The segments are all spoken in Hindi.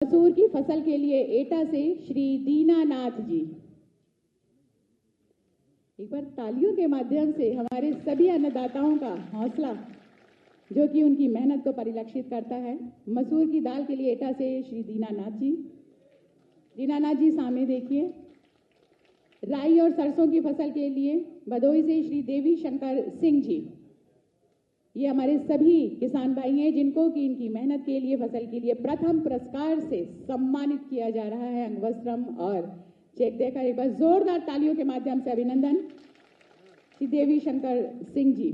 मसूर की फसल के लिए एटा से श्री दीनानाथ जी। एक बार तालियों के माध्यम से हमारे सभी अन्नदाताओं का हौसला जो कि उनकी मेहनत को परिलक्षित करता है। मसूर की दाल के लिए एटा से श्री दीनानाथ जी। दीनानाथ जी सामने देखिए। राई और सरसों की फसल के लिए भदोही से श्री देवी शंकर सिंह जी। ये हमारे सभी किसान भाई हैं जिनको कि इनकी मेहनत के लिए फसल के लिए प्रथम पुरस्कार से सम्मानित किया जा रहा है। अंगवस्त्रम और चेक देकर एक बार जोरदार तालियों के माध्यम से अभिनंदन श्री देवी शंकर सिंह जी।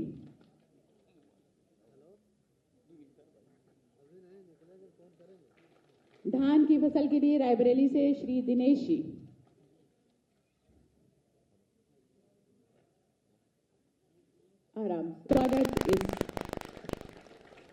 धान की फसल के लिए रायबरेली से श्री दिनेश जी। आराम स्वागत इस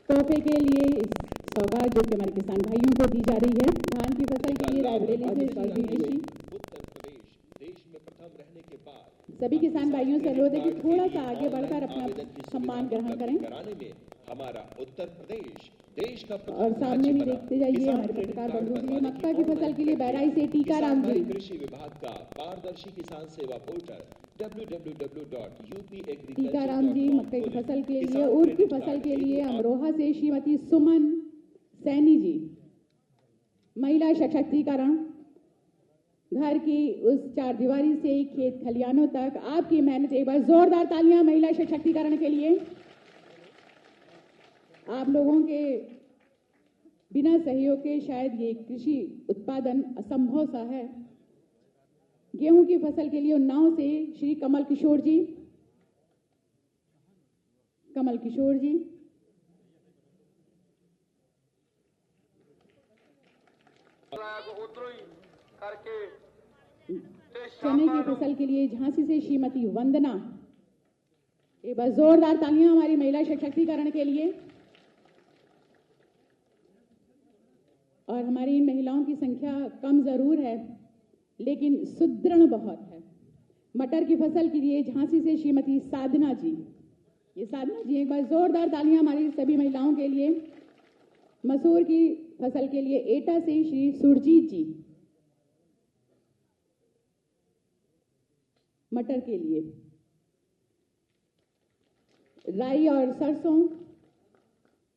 तोहफे के लिए, इस सौगात जो कि हमारे किसान भाइयों को दी जा रही है। धान की फसल के लिए रायबरेली से दिनेश जी। उत्तर प्रदेश देश में प्रथम रहने के बाद सभी किसान भाइयों से अनुरोध है कि थोड़ा सा आगे बढ़कर अपना सम्मान ग्रहण करें। कराने में हमारा उत्तर प्रदेश देश का और सामने भी देखते जाइए हमारे पत्रकार बंधुओं के लिए मक्का की फसल के लिए बहराई से टीकाराम जी। कृषि विभाग का पारदर्शी किसान सेवा पोर्टल www.upagriculture.com। टीकाराम जी मक्का की फसल के लिए, उर्द की फसल के लिए अमरोहा से श्रीमती सुमन सैनी जी। महिला सशक्तिकरण, घर की उस चार दीवारी से खेत खलियानों तक आपकी मेहनत। एक बार जोरदार तालियां महिला सशक्तिकरण के लिए। आप लोगों के बिना सहयोग के शायद ये कृषि उत्पादन असंभव सा है। गेहूं की फसल के लिए उन्नाव से श्री कमल किशोर जी। कमल किशोर जी। चने की फसल के लिए झांसी से श्रीमती वंदना। एक बार जोरदार तालियां हमारी महिला सशक्तिकरण के लिए। और हमारी इन महिलाओं की संख्या कम जरूर है लेकिन सुदृढ़ बहुत है। मटर की फसल के लिए झांसी से श्रीमती साधना जी। ये साधना जी, एक बार जोरदार तालियां हमारी सभी महिलाओं के लिए। मसूर की फसल के लिए एटा से श्री सुरजीत जी। मटर के लिए राई और सरसों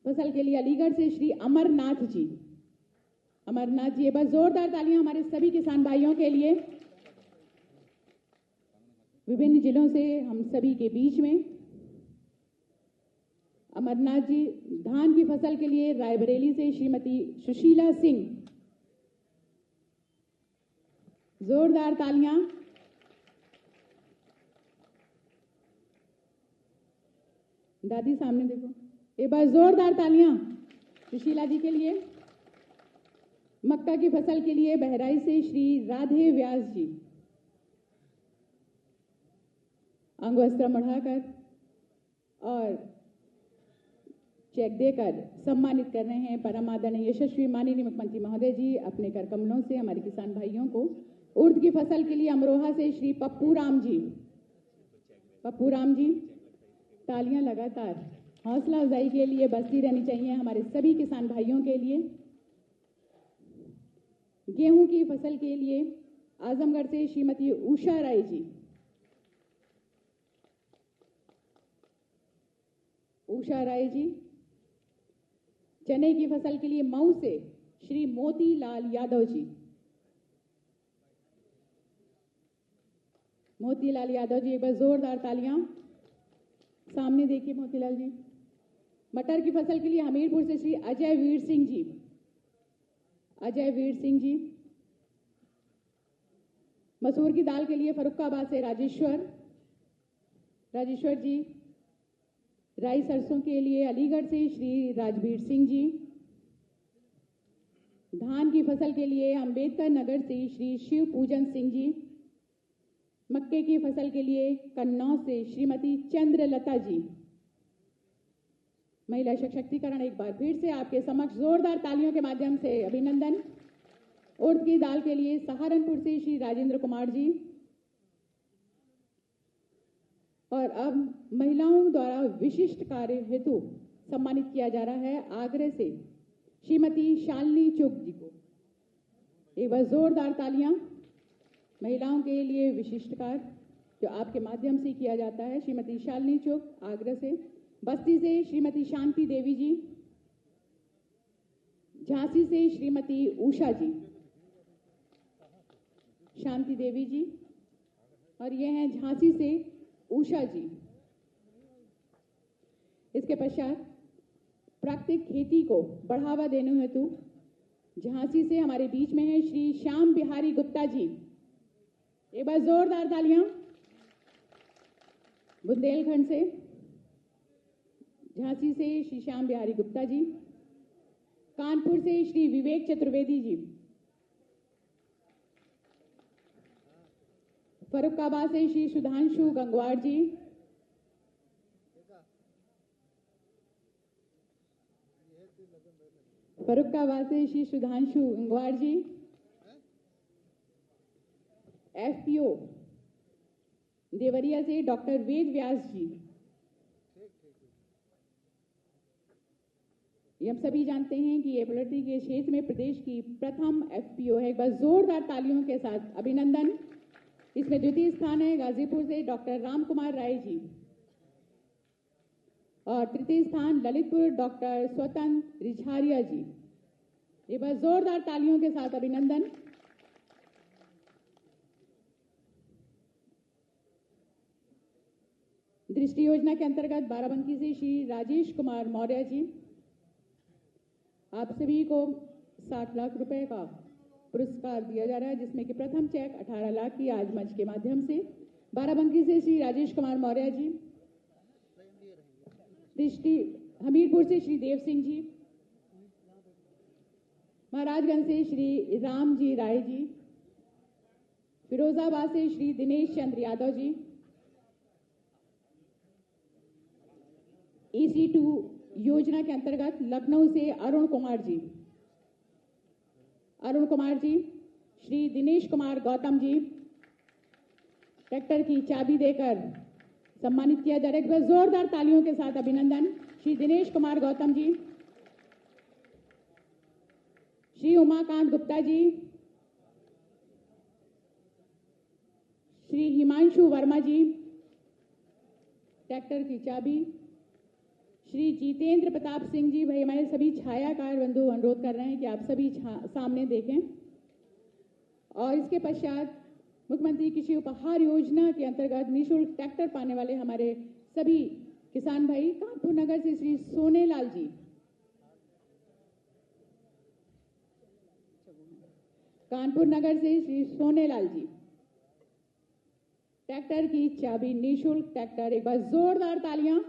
फसल के लिए अलीगढ़ से श्री अमरनाथ जी। अमरनाथ जी, एक बार जोरदार तालियां हमारे सभी किसान भाइयों के लिए। विभिन्न जिलों से हम सभी के बीच में अमरनाथ जी। धान की फसल के लिए रायबरेली से श्रीमती सुशीला सिंह। जोरदार तालियां। दादी सामने देखो, एक बार जोरदार तालियां सुशीला जी के लिए। मक्का की फसल के लिए बहराई से श्री राधे व्यास जी। अंगवस्त्र बढ़ाकर और चेक देकर सम्मानित कर रहे हैं परम आदरणीय यशस्वी माननीय मुख्यमंत्री महोदय जी अपने कर कमलों से हमारे किसान भाइयों को। उर्द की फसल के लिए अमरोहा से श्री पप्पू राम जी। पप्पू राम जी, तालियां लगातार हौसला अफजाई के लिए बजती रहनी चाहिए हमारे सभी किसान भाइयों के लिए। गेहूं की फसल के लिए आजमगढ़ से श्रीमती उषा राय जी। उषा राय जी। चने की फसल के लिए मऊ से श्री मोतीलाल यादव जी। मोतीलाल यादव जी, एक बार जोरदार तालियां। सामने देखिए मोतीलाल जी। मटर की फसल के लिए हमीरपुर से श्री अजय वीर सिंह जी। अजय वीर सिंह जी। मसूर की दाल के लिए फरुखाबाद से राजेश्वर जी। राई सरसों के लिए अलीगढ़ से श्री राजवीर सिंह जी। धान की फसल के लिए अंबेडकर नगर से श्री शिव पूजन सिंह जी। मक्के की फसल के लिए कन्नौज से श्रीमती चंद्रलता जी। महिला सशक्तिकरण, एक बार फिर से आपके समक्ष जोरदार तालियों के माध्यम से अभिनंदन। उर्द की दाल के लिए सहारनपुर से श्री राजेंद्र कुमार जी। और अब महिलाओं द्वारा विशिष्ट कार्य हेतु सम्मानित किया जा रहा है आगरे से श्रीमती शालिनी चुग जी को। एक बार जोरदार तालियां महिलाओं के लिए विशिष्ट कार्य जो आपके माध्यम से किया जाता है। श्रीमती शालिनी चुग आगरा से, बस्ती से श्रीमती शांति देवी जी, झांसी से श्रीमती उषा जी, शांति देवी जी, और ये हैं झांसी से उषा जी। इसके पश्चात प्राकृतिक खेती को बढ़ावा देने हेतु झांसी से हमारे बीच में है श्री श्याम बिहारी गुप्ता जी। एक बार जोरदार तालियां। बुंदेलखंड से झांसी से श्री श्याम बिहारी गुप्ता जी, कानपुर से श्री विवेक चतुर्वेदी जी, फर्रुखाबाद से श्री सुधांशु गंगवार जी, फर्रुखाबाद से श्री सुधांशु गंगवार जी, एफपीओ देवरिया से डॉक्टर वेद व्यास जी। ये हम सभी जानते हैं कि ये पॉलिटी के क्षेत्र में प्रदेश की प्रथम एफपीओ है। एक बार जोरदार तालियों के साथ अभिनंदन। इसमें द्वितीय स्थान है गाजीपुर से डॉक्टर राम कुमार राय जी, और तृतीय स्थान ललितपुर डॉक्टर स्वतंत्र रिझारिया जी। एक बार जोरदार तालियों के साथ अभिनंदन। दृष्टि योजना के अंतर्गत बाराबंकी से श्री राजेश कुमार मौर्य जी, आप सभी को 60 लाख रुपए का पुरस्कार दिया जा रहा है, जिसमें कि प्रथम चेक 18 लाख की आज मंच के माध्यम से बाराबंकी से श्री राजेश कुमार मौर्य जी, दृष्टि हमीरपुर से श्री देव सिंह जी, महाराजगंज से श्री राम जी राय जी, फिरोजाबाद से श्री दिनेश चंद्र यादव जी, EC2 योजना के अंतर्गत लखनऊ से अरुण कुमार जी, श्री दिनेश कुमार गौतम जी, ट्रैक्टर की चाबी देकर सम्मानित किया जा रहा है। जोरदार तालियों के साथ अभिनंदन। श्री दिनेश कुमार गौतम जी, श्री उमाकांत गुप्ता जी, श्री हिमांशु वर्मा जी, ट्रैक्टर की चाबी, श्री जितेंद्र प्रताप सिंह जी। भाई हमारे सभी छायाकार बंधु अनुरोध कर रहे हैं कि आप सभी सामने देखें। और इसके पश्चात मुख्यमंत्री कृषि उपहार योजना के अंतर्गत निःशुल्क ट्रैक्टर पाने वाले हमारे सभी किसान भाई, कानपुर नगर से श्री सोनेलाल जी, कानपुर नगर से श्री सोनेलाल जी, ट्रैक्टर की चाबी निःशुल्क ट्रैक्टर। एक बार जोरदार तालियां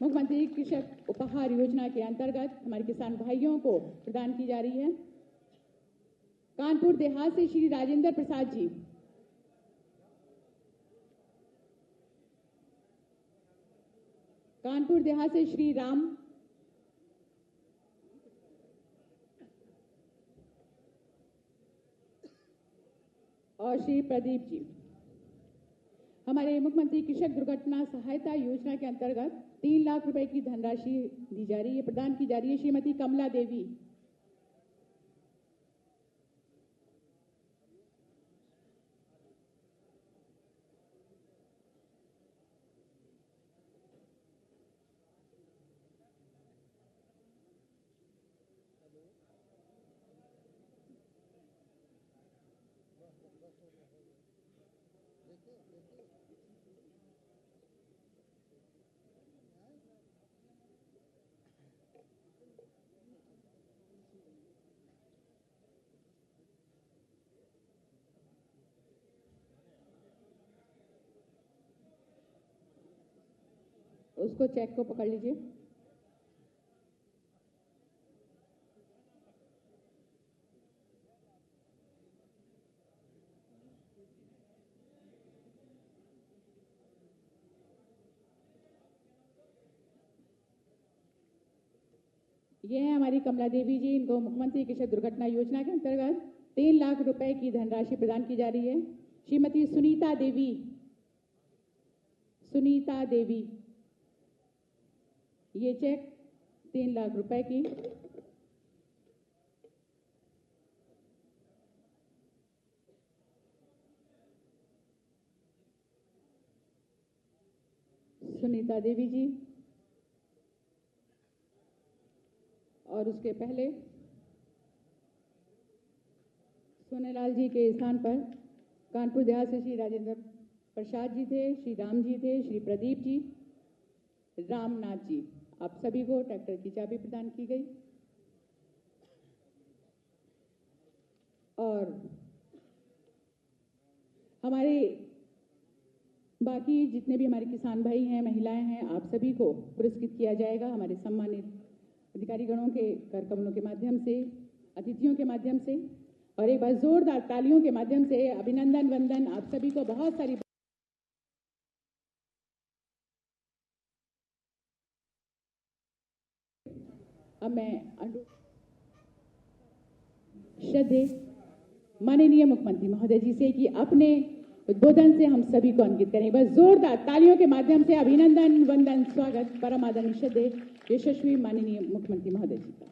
मुख्यमंत्री कृषक उपहार योजना के अंतर्गत हमारे किसान भाइयों को प्रदान की जा रही है। कानपुर देहात से श्री राजेंद्र प्रसाद जी, कानपुर देहात से श्री राम, और श्री प्रदीप जी। हमारे मुख्यमंत्री कृषक दुर्घटना सहायता योजना के अंतर्गत 3 लाख रुपए की धनराशि दी जा रही है, प्रदान की जा रही है। श्रीमती कमला देवी, उसको चेक को पकड़ लीजिए। ये है हमारी कमला देवी जी, इनको मुख्यमंत्री कृषक दुर्घटना योजना के अंतर्गत 3 लाख रुपए की धनराशि प्रदान की जा रही है। श्रीमती सुनीता देवी, ये चेक 3 लाख रुपए की। सुनीता देवी जी, और उसके पहले सोनेलाल जी के स्थान पर कानपुर देहात से श्री राजेंद्र प्रसाद जी थे, श्री राम जी थे, श्री प्रदीप जी, रामनाथ जी। आप सभी को ट्रैक्टर की चाबी प्रदान की गई। और हमारे बाकी जितने भी हमारे किसान भाई हैं, महिलाएं हैं, आप सभी को पुरस्कृत किया जाएगा हमारे सम्मानित अधिकारीगणों के कर कमलों के माध्यम से, अतिथियों के माध्यम से। और एक बार जोरदार तालियों के माध्यम से अभिनंदन वंदन आप सभी को बहुत सारी। अब मैं श्रद्धेय माननीय मुख्यमंत्री महोदय जी से कि अपने उद्बोधन से हम सभी को अंकित करें। बस जोरदार तालियों के माध्यम से अभिनंदन वंदन स्वागत परम आदरणीय श्रद्धेय यशस्वी माननीय मुख्यमंत्री महोदय जी का।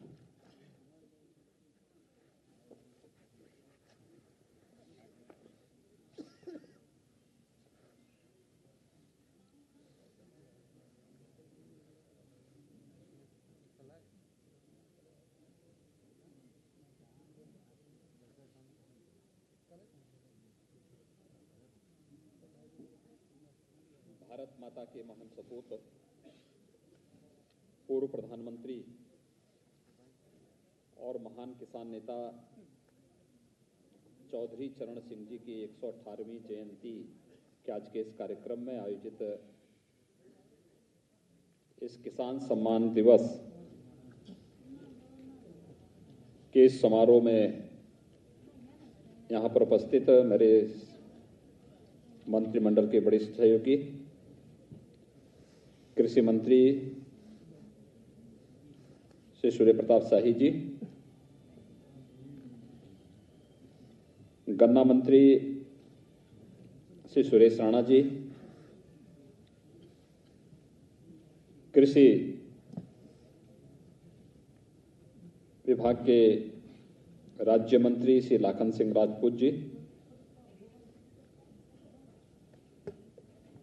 भारत माता के महान सपूत पूर्व प्रधानमंत्री और महान किसान नेता चौधरी चरण सिंह जी की 118वीं जयंती के आज के इस कार्यक्रम में आयोजित इस किसान सम्मान दिवस के इस समारोह में यहाँ पर उपस्थित मेरे मंत्रिमंडल के वरिष्ठ सहयोगी, कृषि मंत्री श्री सूर्य प्रताप शाही जी, गन्ना मंत्री श्री सुरेश राणा जी, कृषि विभाग के राज्य मंत्री श्री लाखन सिंह राजपूत जी,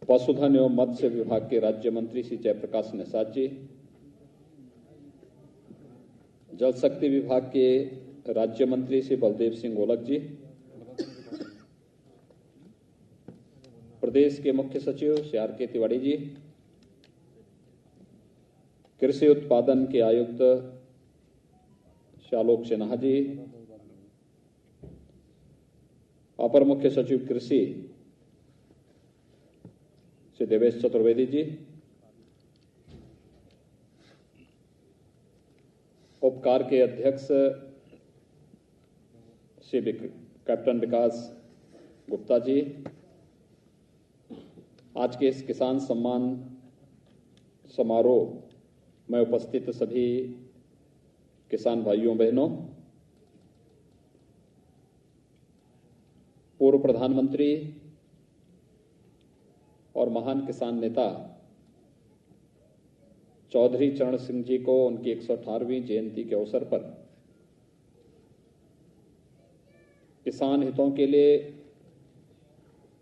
पशुधन एवं मत्स्य विभाग के राज्य मंत्री श्री जयप्रकाश निषाद जी, जल शक्ति विभाग के राज्य मंत्री श्री बलदेव सिंह ओलख जी, प्रदेश के मुख्य सचिव श्री आर.के. तिवारी जी, कृषि उत्पादन के आयुक्त श्री आलोक सिन्हा जी, अपर मुख्य सचिव कृषि श्री देवेश चतुर्वेदी जी, उपकार के अध्यक्ष श्री कैप्टन विकास गुप्ता जी, आज के इस किसान सम्मान समारोह में उपस्थित सभी किसान भाइयों बहनों, पूर्व प्रधानमंत्री और महान किसान नेता चौधरी चरण सिंह जी को उनकी 118वीं जयंती के अवसर पर किसान हितों के लिए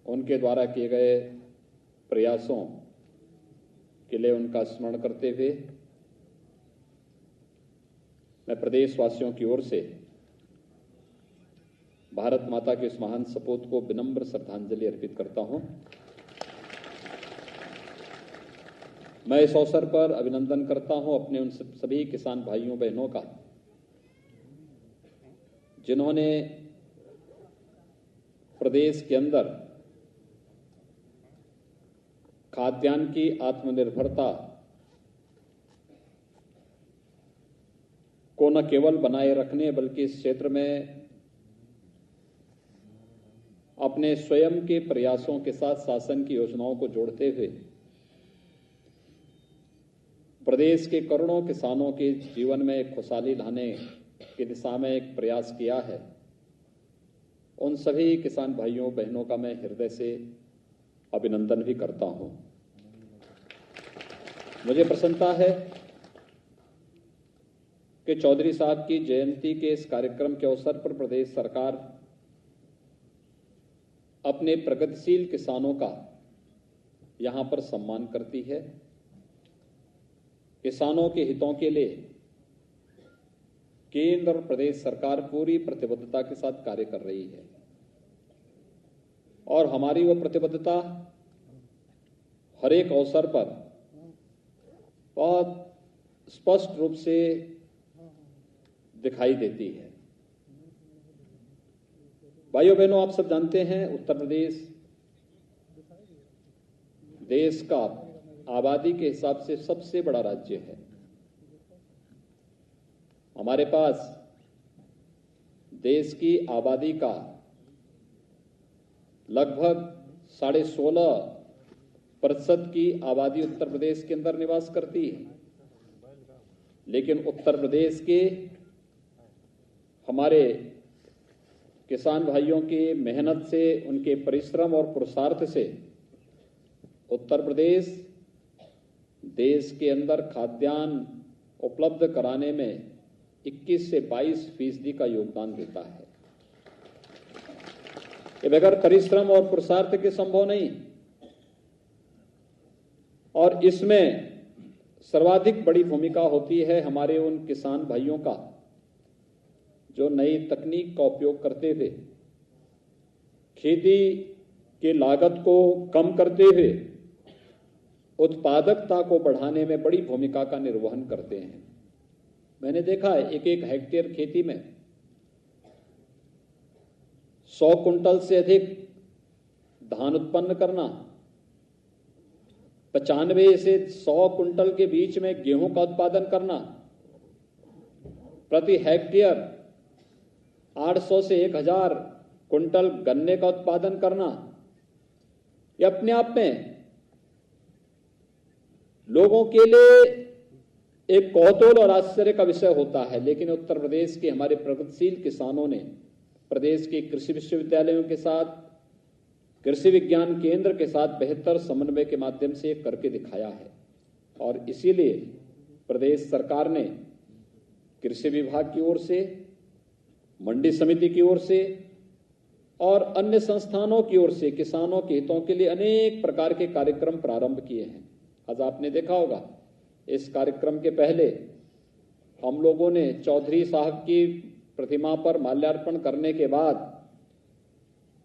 उनके द्वारा किए गए प्रयासों के लिए उनका स्मरण करते हुए मैं प्रदेशवासियों की ओर से भारत माता के इस महान सपूत को विनम्र श्रद्धांजलि अर्पित करता हूं। मैं इस अवसर पर अभिनंदन करता हूं अपने उन सभी किसान भाइयों बहनों का जिन्होंने प्रदेश के अंदर खाद्यान्न की आत्मनिर्भरता को न केवल बनाए रखने बल्कि इस क्षेत्र में अपने स्वयं के प्रयासों के साथ शासन की योजनाओं को जोड़ते हुए प्रदेश के करोड़ों किसानों के जीवन में एक खुशहाली लाने की दिशा में एक प्रयास किया है। उन सभी किसान भाइयों बहनों का मैं हृदय से अभिनंदन भी करता हूं। मुझे प्रसन्नता है कि चौधरी साहब की जयंती के इस कार्यक्रम के अवसर पर प्रदेश सरकार अपने प्रगतिशील किसानों का यहां पर सम्मान करती है। किसानों के हितों के लिए केंद्र और प्रदेश सरकार पूरी प्रतिबद्धता के साथ कार्य कर रही है और हमारी वो प्रतिबद्धता हर एक अवसर पर बहुत स्पष्ट रूप से दिखाई देती है। भाइयों बहनों, आप सब जानते हैं उत्तर प्रदेश देश का आबादी के हिसाब से सबसे बड़ा राज्य है। हमारे पास देश की आबादी का लगभग 16.5% की आबादी उत्तर प्रदेश के अंदर निवास करती है, लेकिन उत्तर प्रदेश के हमारे किसान भाइयों की मेहनत से, उनके परिश्रम और पुरुषार्थ से उत्तर प्रदेश देश के अंदर खाद्यान्न उपलब्ध कराने में 21 से 22% का योगदान देता है। ये बगैर परिश्रम और पुरुषार्थ के संभव नहीं। और इसमें सर्वाधिक बड़ी भूमिका होती है हमारे उन किसान भाइयों का जो नई तकनीक का उपयोग करते हुए खेती की लागत को कम करते हुए उत्पादकता को बढ़ाने में बड़ी भूमिका का निर्वहन करते हैं। मैंने देखा है एक हेक्टेयर खेती में 100 कुंटल से अधिक धान उत्पन्न करना, 95 से 100 कुंटल के बीच में गेहूं का उत्पादन करना, प्रति हेक्टेयर 800 से 1000 कुंटल गन्ने का उत्पादन करना, यह अपने आप में लोगों के लिए एक कौतूहल और आश्चर्य का विषय होता है। लेकिन उत्तर प्रदेश के हमारे प्रगतिशील किसानों ने प्रदेश के कृषि विश्वविद्यालयों के साथ, कृषि विज्ञान केंद्र के साथ बेहतर समन्वय के माध्यम से करके दिखाया है। और इसीलिए प्रदेश सरकार ने कृषि विभाग की ओर से, मंडी समिति की ओर से और अन्य संस्थानों की ओर से किसानों के हितों के लिए अनेक प्रकार के कार्यक्रम प्रारंभ किए हैं। आज आपने देखा होगा इस कार्यक्रम के पहले हम लोगों ने चौधरी साहब की प्रतिमा पर माल्यार्पण करने के बाद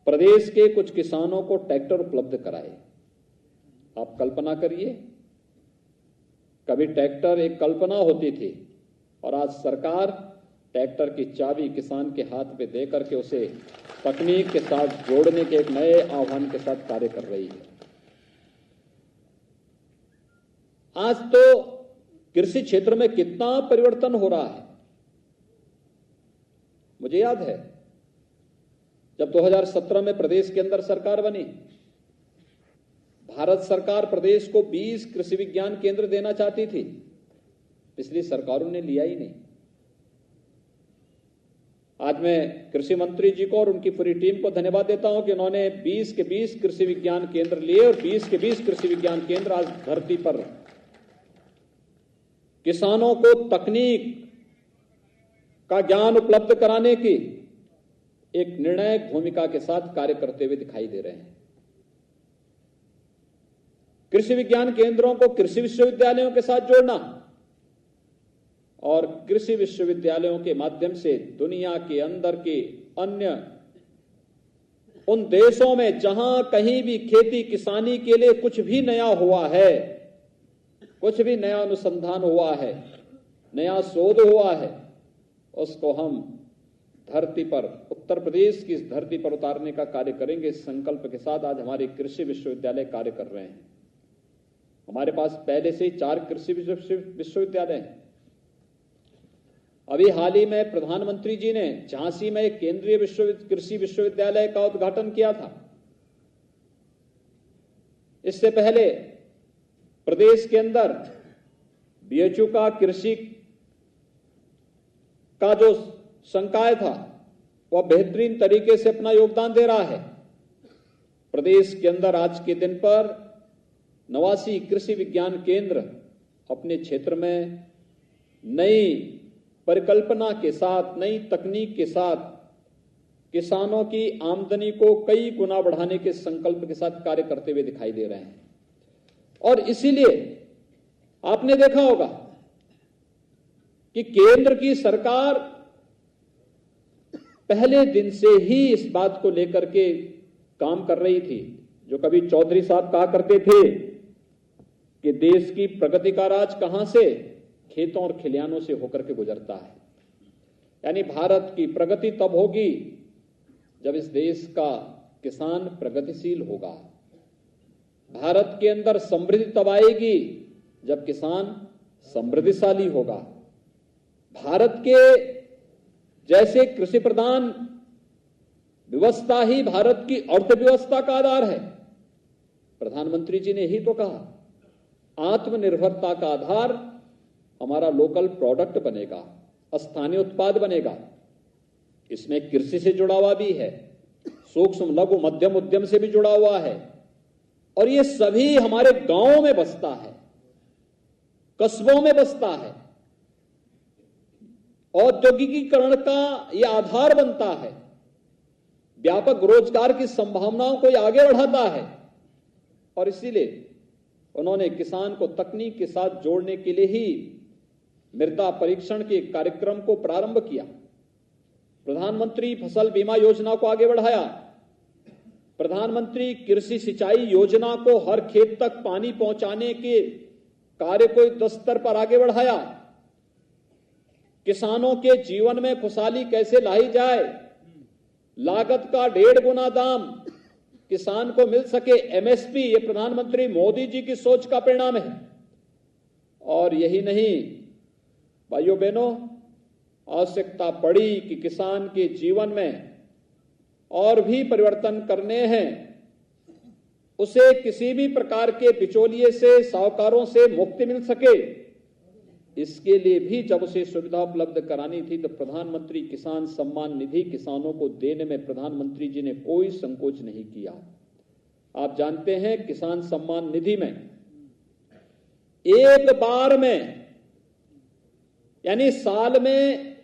प्रदेश के कुछ किसानों को ट्रैक्टर उपलब्ध कराए। आप कल्पना करिए, कभी ट्रैक्टर एक कल्पना होती थी और आज सरकार ट्रैक्टर की चाबी किसान के हाथ में देकर के उसे तकनीक के साथ जोड़ने के एक नए आह्वान के साथ कार्य कर रही है। आज तो कृषि क्षेत्र में कितना परिवर्तन हो रहा है। मुझे याद है जब 2017 में प्रदेश के अंदर सरकार बनी, भारत सरकार प्रदेश को 20 कृषि विज्ञान केंद्र देना चाहती थी। पिछली सरकारों ने लिया ही नहीं। आज मैं कृषि मंत्री जी को और उनकी पूरी टीम को धन्यवाद देता हूं कि उन्होंने 20 के 20 कृषि विज्ञान केंद्र लिए और 20 के 20 कृषि विज्ञान केंद्र आज धरती पर किसानों को तकनीक का ज्ञान उपलब्ध कराने की एक निर्णायक भूमिका के साथ कार्य करते हुए दिखाई दे रहे हैं। कृषि विज्ञान केंद्रों को कृषि विश्वविद्यालयों के साथ जोड़ना और कृषि विश्वविद्यालयों के माध्यम से दुनिया के अंदर के अन्य उन देशों में जहां कहीं भी खेती किसानी के लिए कुछ भी नया हुआ है, कुछ भी नया अनुसंधान हुआ है, नया शोध हुआ है, उसको हम धरती पर, उत्तर प्रदेश की इस धरती पर उतारने का कार्य करेंगे। इस संकल्प के साथ आज हमारे कृषि विश्वविद्यालय कार्य कर रहे हैं। हमारे पास पहले से ही 4 कृषि विश्वविद्यालय हैं। अभी हाल ही में प्रधानमंत्री जी ने झांसी में एक केंद्रीय कृषि विश्वविद्यालय का उद्घाटन किया था। इससे पहले प्रदेश के अंदर बीएचयू का कृषि का जो संकाय था वह बेहतरीन तरीके से अपना योगदान दे रहा है। प्रदेश के अंदर आज के दिन पर 89 कृषि विज्ञान केंद्र अपने क्षेत्र में नई परिकल्पना के साथ, नई तकनीक के साथ किसानों की आमदनी को कई गुना बढ़ाने के संकल्प के साथ कार्य करते हुए दिखाई दे रहे हैं। और इसीलिए आपने देखा होगा कि केंद्र की सरकार पहले दिन से ही इस बात को लेकर के काम कर रही थी। जो कभी चौधरी साहब कहा करते थे कि देश की प्रगति का राज कहां से, खेतों और खलिहानों से होकर के गुजरता है। यानी भारत की प्रगति तब होगी जब इस देश का किसान प्रगतिशील होगा। भारत के अंदर समृद्धि तब आएगी जब किसान समृद्धिशाली होगा। भारत के जैसे कृषि प्रधान व्यवस्था ही भारत की अर्थव्यवस्था का आधार है। प्रधानमंत्री जी ने ही तो कहा, आत्मनिर्भरता का आधार हमारा लोकल प्रोडक्ट बनेगा, स्थानीय उत्पाद बनेगा। इसमें कृषि से जुड़ा हुआ भी है, सूक्ष्म लघु मध्यम उद्यम से भी जुड़ा हुआ है, और ये सभी हमारे गांवों में बसता है, कस्बों में बसता है। औद्योगिकीकरण का यह आधार बनता है, व्यापक रोजगार की संभावनाओं को यह आगे बढ़ाता है। और इसीलिए उन्होंने किसान को तकनीक के साथ जोड़ने के लिए ही मृदा परीक्षण के कार्यक्रम को प्रारंभ किया। प्रधानमंत्री फसल बीमा योजना को आगे बढ़ाया। प्रधानमंत्री कृषि सिंचाई योजना को हर खेत तक पानी पहुंचाने के कार्य को युद्ध स्तर पर आगे बढ़ाया। किसानों के जीवन में खुशहाली कैसे लाई जाए, लागत का 1.5 गुना दाम किसान को मिल सके, एमएसपी, ये प्रधानमंत्री मोदी जी की सोच का परिणाम है। और यही नहीं भाइयों बहनों, आवश्यकता पड़ी कि किसान के जीवन में और भी परिवर्तन करने हैं। उसे किसी भी प्रकार के बिचौलिए से, साहूकारों से मुक्ति मिल सके, इसके लिए भी जब उसे सुविधा उपलब्ध करानी थी तो प्रधानमंत्री किसान सम्मान निधि किसानों को देने में प्रधानमंत्री जी ने कोई संकोच नहीं किया। आप जानते हैं, किसान सम्मान निधि में एक बार में यानी साल में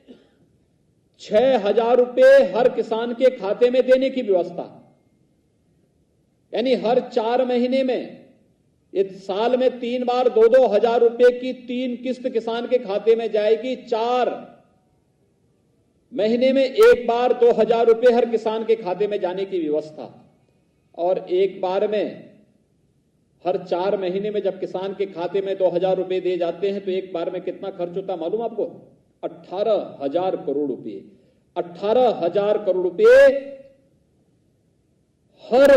6,000 रुपए हर किसान के खाते में देने की व्यवस्था, यानी हर 4 महीने में, इस साल में 3 बार 2-2 हजार रुपए की 3 किस्त किसान के खाते में जाएगी। 4 महीने में एक बार 2,000 रुपए हर किसान के खाते में जाने की व्यवस्था। और एक बार में हर 4 महीने में जब किसान के खाते में 2,000 रुपए दिए जाते हैं तो एक बार में कितना खर्च होता है मालूम आपको? 18,000 करोड़ रुपए। 18,000 करोड़ रुपए हर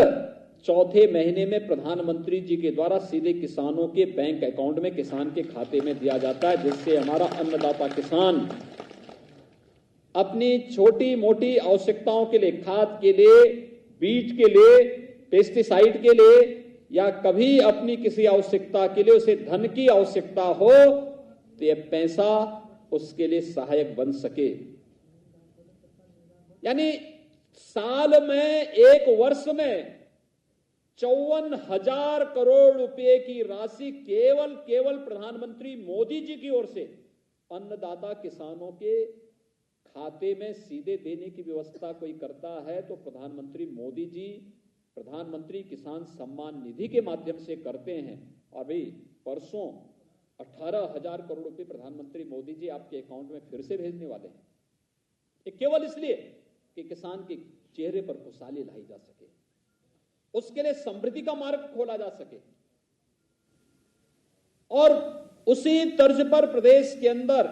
चौथे महीने में प्रधानमंत्री जी के द्वारा सीधे किसानों के बैंक अकाउंट में, किसान के खाते में दिया जाता है, जिससे हमारा अन्नदाता किसान अपनी छोटी मोटी आवश्यकताओं के लिए, खाद के लिए, बीज के लिए, पेस्टिसाइड के लिए, या कभी अपनी किसी आवश्यकता के लिए उसे धन की आवश्यकता हो तो यह पैसा उसके लिए सहायक बन सके। यानी साल में, एक वर्ष में 54,000 करोड़ रुपए की राशि केवल प्रधानमंत्री मोदी जी की ओर से अन्नदाता किसानों के खाते में सीधे देने की व्यवस्था कोई करता है तो प्रधानमंत्री मोदी जी प्रधानमंत्री किसान सम्मान निधि के माध्यम से करते हैं। और भाई परसों 18,000 करोड़ रुपए प्रधानमंत्री मोदी जी आपके अकाउंट में फिर से भेजने वाले हैं। ये केवल इसलिए कि किसान के चेहरे पर खुशहाली लाई जा सके, उसके लिए समृद्धि का मार्ग खोला जा सके। और उसी तर्ज पर प्रदेश के अंदर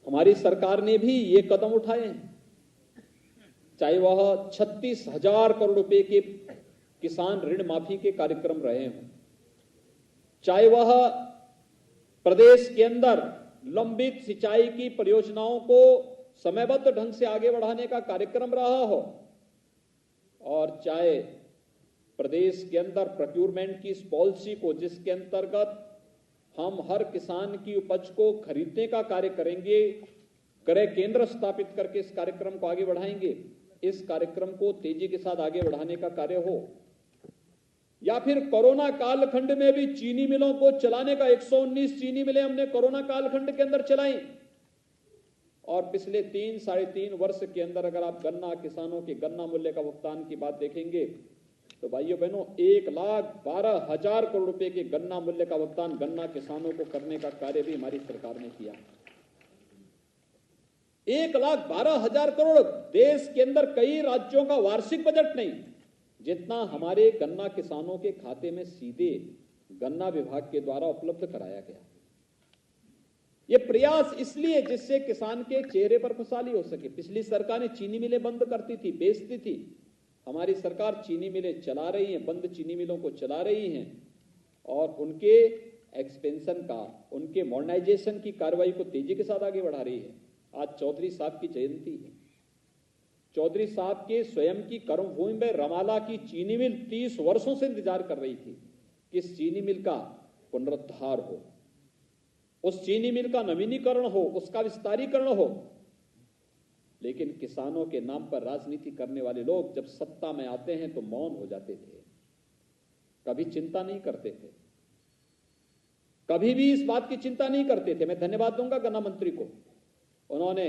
हमारी सरकार ने भी ये कदम उठाए हैं, चाहे वह 36,000 करोड़ रुपए के किसान ऋण माफी के कार्यक्रम रहे हों, चाहे वह प्रदेश के अंदर लंबित सिंचाई की परियोजनाओं को समयबद्ध ढंग से आगे बढ़ाने का कार्यक्रम रहा हो, और चाहे प्रदेश के अंदर प्रोक्यूरमेंट की इस पॉलिसी को, जिसके अंतर्गत हम हर किसान की उपज को खरीदने का कार्य करेंगे, क्रय केंद्र स्थापित करके इस कार्यक्रम को आगे बढ़ाएंगे, इस कार्यक्रम को तेजी के साथ आगे बढ़ाने का कार्य हो, या फिर कोरोना कालखंड में भी चीनी मिलों को चलाने का 119 चीनी मिलें हमने कोरोना कालखंड के अंदर चलाई। और पिछले 3-3.5 वर्ष के अंदर अगर आप गन्ना किसानों के गन्ना मूल्य का भुगतान की बात देखेंगे तो भाइयों बहनों 1,12,000 करोड़ रुपए के गन्ना मूल्य का भुगतान गन्ना किसानों को करने का कार्य भी हमारी सरकार ने किया। 1,12,000 करोड़। देश के अंदर कई राज्यों का वार्षिक बजट नहीं जितना हमारे गन्ना किसानों के खाते में सीधे गन्ना विभाग के द्वारा उपलब्ध कराया गया। ये प्रयास इसलिए जिससे किसान के चेहरे पर खुशहाली हो सके। पिछली सरकार ने चीनी मिलें बंद करती थी, बेचती थी। हमारी सरकार चीनी मिलें चला रही है, बंद चीनी मिलों को चला रही हैं और उनके एक्सपेंशन का, उनके मॉडर्नाइजेशन की कार्रवाई को तेजी के साथ आगे बढ़ा रही है। आज चौधरी साहब की जयंती है। चौधरी साहब के स्वयं की कर्मभूमि में रमाला की चीनी मिल 30 वर्षों से इंतजार कर रही थी कि इस चीनी मिल का पुनरुद्धार हो, उस चीनी मिल का नवीनीकरण हो, उसका विस्तारीकरण हो। लेकिन किसानों के नाम पर राजनीति करने वाले लोग जब सत्ता में आते हैं तो मौन हो जाते थे, कभी चिंता नहीं करते थे, कभी भी इस बात की चिंता नहीं करते थे। मैं धन्यवाद दूंगा गन्ना मंत्री को, उन्होंने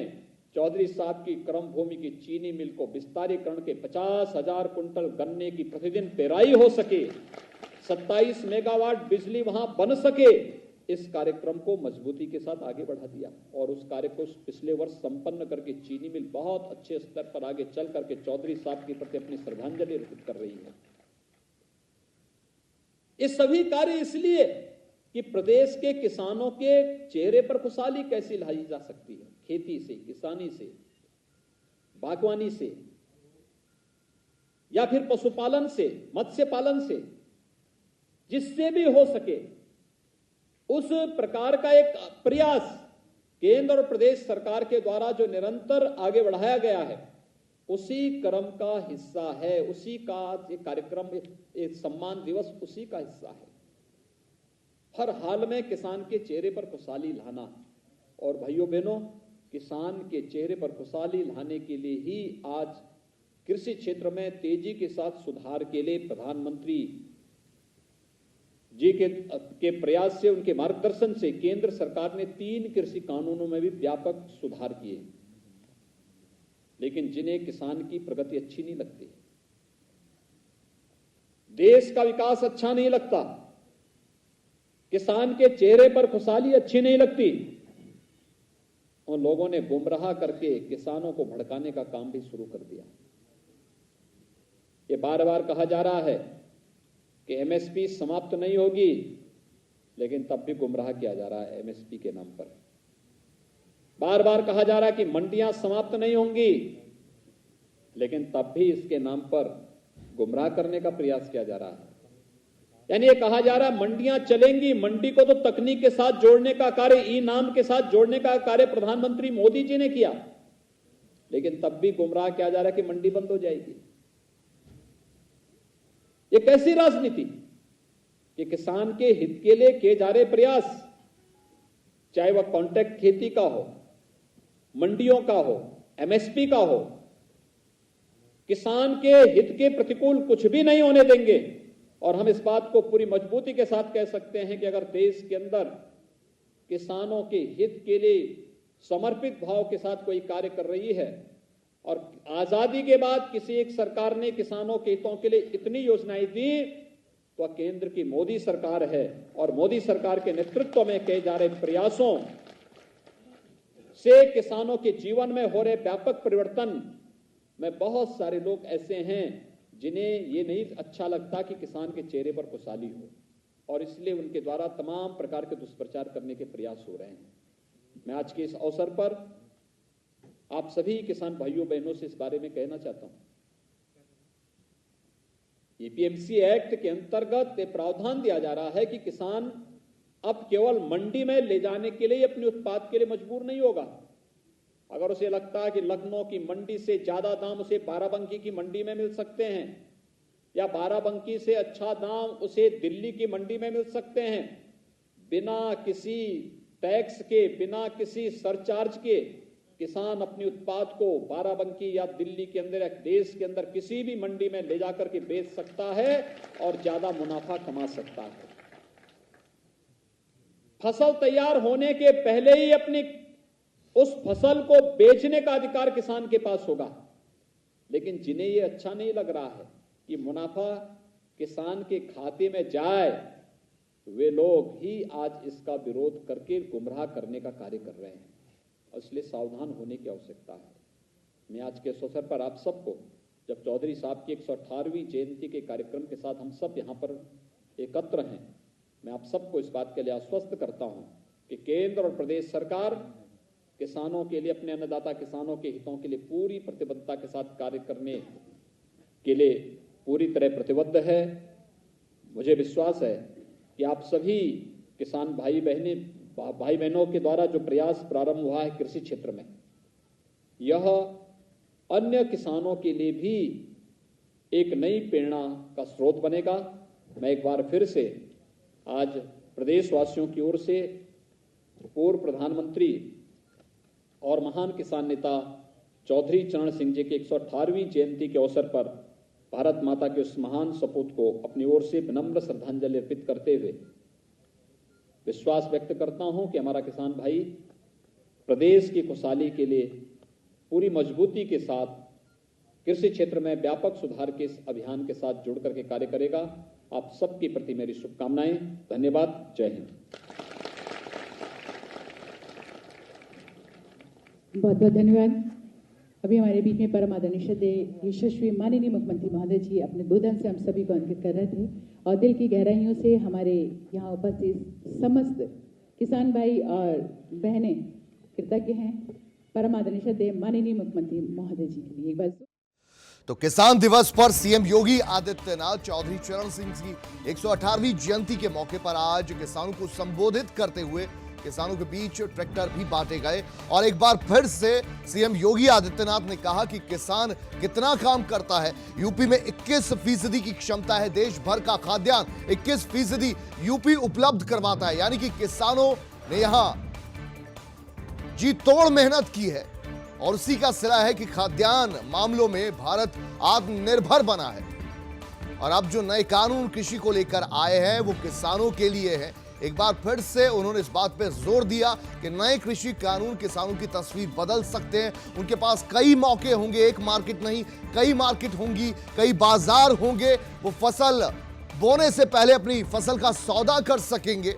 चौधरी साहब की कर्मभूमि की चीनी मिल को विस्तारीकरण के 50,000 कुंटल गन्ने की प्रतिदिन पेराई हो सके, 27 मेगावाट बिजली वहां बन सके, इस कार्यक्रम को मजबूती के साथ आगे बढ़ा दिया और उस कार्य को पिछले वर्ष संपन्न करके चीनी मिल बहुत अच्छे स्तर पर आगे चल करके चौधरी साहब के प्रति अपनी श्रद्धांजलि अर्पित कर रही है। ये सभी कार्य इसलिए कि प्रदेश के किसानों के चेहरे पर खुशहाली कैसी लाई जा सकती है, खेती से, किसानी से, बागवानी से या फिर पशुपालन से, मत्स्य पालन से, जिससे भी हो सके उस प्रकार का एक प्रयास केंद्र और प्रदेश सरकार के द्वारा जो निरंतर आगे बढ़ाया गया है, उसी क्रम का हिस्सा है, उसी का एक कार्यक्रम, एक सम्मान दिवस उसी का हिस्सा है। हर हाल में किसान के चेहरे पर खुशहाली लाना, और भाइयों बहनों, किसान के चेहरे पर खुशहाली लाने के लिए ही आज कृषि क्षेत्र में तेजी के साथ सुधार के लिए प्रधानमंत्री जी के प्रयास से, उनके मार्गदर्शन से केंद्र सरकार ने 3 कृषि कानूनों में भी व्यापक सुधार किए। लेकिन जिन्हें किसान की प्रगति अच्छी नहीं लगती, देश का विकास अच्छा नहीं लगता, किसान के चेहरे पर खुशहाली अच्छी नहीं लगती, उन लोगों ने गुमराह करके किसानों को भड़काने का काम भी शुरू कर दिया। ये बार बार कहा जा रहा है कि एमएसपी समाप्त नहीं होगी, लेकिन तब भी गुमराह किया जा रहा है एमएसपी के नाम पर। बार बार कहा जा रहा है कि मंडियां समाप्त नहीं होंगी, लेकिन तब भी इसके नाम पर गुमराह करने का प्रयास किया जा रहा है। यानी ये कहा जा रहा है मंडियां चलेंगी, मंडी को तो तकनीक के साथ जोड़ने का कार्य, ई नाम के साथ जोड़ने का कार्य प्रधानमंत्री मोदी जी ने किया, लेकिन तब भी गुमराह किया जा रहा है कि मंडी बंद हो जाएगी। ये कैसी राजनीति कि किसान के हित के लिए किए जा रहे प्रयास, चाहे वह कॉन्ट्रैक्ट खेती का हो, मंडियों का हो, एमएसपी का हो, किसान के हित के प्रतिकूल कुछ भी नहीं होने देंगे। और हम इस बात को पूरी मजबूती के साथ कह सकते हैं कि अगर देश के अंदर किसानों के हित के लिए समर्पित भाव के साथ कोई कार्य कर रही है, और आजादी के बाद किसी एक सरकार ने किसानों के हितों के लिए इतनी योजनाएं दी, तो केंद्र की मोदी सरकार है। और मोदी सरकार के नेतृत्व में किए जा रहे प्रयासों से किसानों के जीवन में हो रहे व्यापक परिवर्तन में बहुत सारे लोग ऐसे हैं जिन्हें ये नहीं अच्छा लगता कि किसान के चेहरे पर खुशहाली हो, और इसलिए उनके द्वारा तमाम प्रकार के दुष्प्रचार करने के प्रयास हो रहे हैं। मैं आज के इस अवसर पर आप सभी किसान भाइयों बहनों से इस बारे में कहना चाहता हूं। एपीएमसी एक्ट के अंतर्गत ये प्रावधान दिया जा रहा है कि किसान अब केवल मंडी में ले जाने के लिए अपने उत्पाद के लिए मजबूर नहीं होगा। अगर उसे लगता है कि लखनऊ की मंडी से ज्यादा दाम उसे बाराबंकी की मंडी में मिल सकते हैं, या बाराबंकी से अच्छा दाम उसे दिल्ली की मंडी में मिल सकते हैं, बिना किसी टैक्स के, बिना किसी सरचार्ज के किसान अपने उत्पाद को बाराबंकी या दिल्ली के अंदर, देश के अंदर किसी भी मंडी में ले जाकर के बेच सकता है और ज्यादा मुनाफा कमा सकता है। फसल तैयार होने के पहले ही अपनी उस फसल को बेचने का अधिकार किसान के पास होगा। लेकिन जिन्हें ये अच्छा नहीं लग रहा है कि मुनाफा किसान के खाते में जाए, वे लोग ही आज इसका विरोध करके गुमराह करने का कार्य कर रहे हैं और इसलिए सावधान होने की आवश्यकता है। मैं आज के इस अवसर पर आप सबको, जब चौधरी साहब की 118वीं जयंती के कार्यक्रम के साथ हम सब यहाँ पर एकत्र हैं, मैं आप सबको इस बात के लिए आश्वस्त करता हूँ कि केंद्र और प्रदेश सरकार किसानों के लिए, अपने अन्नदाता किसानों के हितों के लिए पूरी प्रतिबद्धता के साथ कार्य करने के लिए पूरी तरह प्रतिबद्ध है। मुझे विश्वास है कि आप सभी किसान भाई बहनों के द्वारा जो प्रयास प्रारंभ हुआ है कृषि क्षेत्र में, यह अन्य किसानों के लिए भी एक नई प्रेरणा का स्रोत बनेगा। मैं एक बार फिर से आज प्रदेशवासियों की ओर से पूर्व प्रधानमंत्री और महान किसान नेता चौधरी चरण सिंह जी के 118वीं जयंती के अवसर पर भारत माता के उस महान सपूत को अपनी ओर से विनम्र श्रद्धांजलि अर्पित करते हुए विश्वास व्यक्त करता हूं कि हमारा किसान भाई प्रदेश की खुशहाली के लिए पूरी मजबूती के साथ कृषि क्षेत्र में व्यापक सुधार के इस अभियान के साथ जुड़ करके कार्य करेगा। आप सबके प्रति मेरी शुभकामनाएं। धन्यवाद। जय हिंद। बहुत बहुत धन्यवाद। अभी हमारे बीच में परम आदरणीय श्रद्धेय यशस्वी माननीय मुख्यमंत्री महोदय जी अपने बोधन से हम सभी को अंकित कर रहे थे और दिल की गहराइयों से हमारे यहाँ उपस्थित समस्त किसान भाई और बहनें कृतज्ञ हैं परम आदरणीय श्रद्धेय माननीय मुख्यमंत्री महोदय जी के लिए। एक बार तो किसान दिवस पर सीएम योगी आदित्यनाथ चौधरी चरण सिंह की 118वीं जयंती के मौके पर आज किसानों को संबोधित करते हुए किसानों के बीच ट्रैक्टर भी बांटे गए और एक बार फिर से सीएम योगी आदित्यनाथ ने कहा कि किसान कितना काम करता है। यूपी में 21% की क्षमता है, देश भर का खाद्यान्न 21% यूपी उपलब्ध करवाता है, यानी कि किसानों ने यहां जी तोड़ मेहनत की है और उसी का सिला है कि खाद्यान्न मामलों में भारत आत्मनिर्भर बना है। और अब जो नए कानून कृषि को लेकर आए हैं वो किसानों के लिए है। एक बार फिर से उन्होंने इस बात पे जोर दिया कि नए कृषि कानून किसानों की तस्वीर बदल सकते हैं। उनके पास कई मौके होंगे, एक मार्केट नहीं कई मार्केट होंगी, कई बाजार होंगे। वो फसल बोने से पहले अपनी फसल का सौदा कर सकेंगे।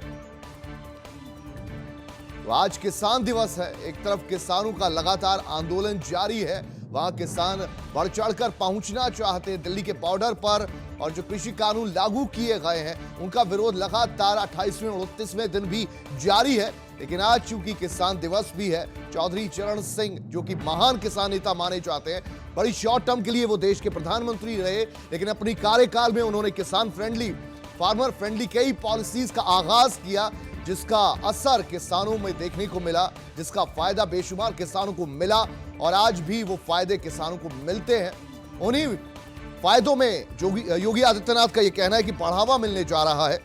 तो आज किसान दिवस है, एक तरफ किसानों का लगातार आंदोलन जारी है, वहां किसान बढ़ चढ़कर पहुंचना चाहते हैं दिल्ली के बॉर्डर पर और जो कृषि कानून लागू किए गए हैं उनका विरोध लगातार 28वें और 29वें दिन भी जारी है। लेकिन आज चूंकि किसान दिवस भी है, चौधरी चरण सिंह जो कि महान किसान नेता माने जाते हैं, बड़ी शॉर्ट टर्म के लिए वो देश के प्रधानमंत्री रहे, लेकिन अपनी कार्यकाल में उन्होंने किसान फ्रेंडली, फार्मर फ्रेंडली कई पॉलिसीज का आगाज किया जिसका असर किसानों में देखने को मिला, जिसका फायदा बेशुमार किसानों को मिला और आज भी वो फायदे किसानों को मिलते हैं। उन्हीं फायदों में योगी आदित्यनाथ का ये कहना है कि बढ़ावा मिलने जा रहा है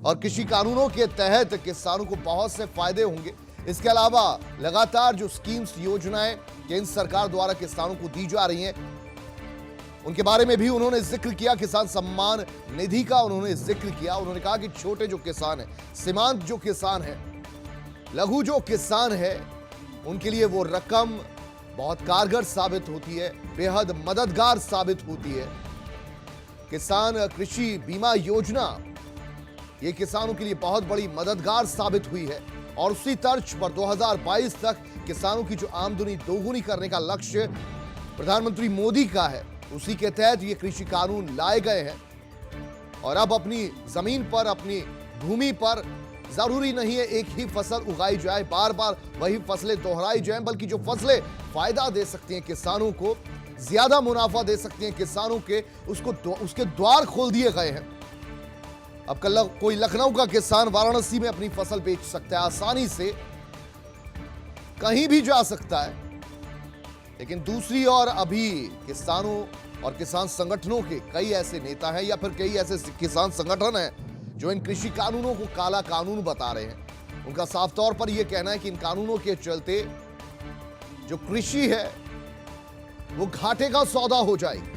और कृषि कानूनों के तहत किसानों को बहुत से फायदे होंगे। इसके अलावा लगातार जो स्कीम्स, योजनाएं केंद्र सरकार द्वारा किसानों को दी जा रही हैं उनके बारे में भी उन्होंने जिक्र किया। किसान सम्मान निधि का उन्होंने जिक्र किया। उन्होंने कहा कि छोटे जो किसान हैं, सीमांत जो किसान है, लघु जो किसान है, उनके लिए वो रकम बहुत कारगर साबित होती है, बेहद मददगार साबित होती है। किसान कृषि बीमा योजना ये किसानों के लिए बहुत बड़ी मददगार साबित हुई है और उसी तर्ज पर 2022 तक किसानों की जो आमदनी दोगुनी करने का लक्ष्य प्रधानमंत्री मोदी का है, उसी के तहत ये कृषि कानून लाए गए हैं। और अब अपनी जमीन पर, अपनी भूमि पर जरूरी नहीं है एक ही फसल उगाई जाए, बार बार वही फसलें दोहराई जाएं, बल्कि जो फसलें फायदा दे सकती हैं किसानों को, ज्यादा मुनाफा दे सकती हैं किसानों के, उसके द्वार खोल दिए गए हैं। अब कल कोई लखनऊ का किसान वाराणसी में अपनी फसल बेच सकता है, आसानी से कहीं भी जा सकता है। लेकिन दूसरी ओर अभी किसानों और किसान संगठनों के कई ऐसे नेता हैं या फिर कई ऐसे किसान संगठन हैं जो इन कृषि कानूनों को काला कानून बता रहे हैं। उनका साफ तौर पर यह कहना है कि इन कानूनों के चलते जो कृषि है वो घाटे का सौदा हो जाएगी।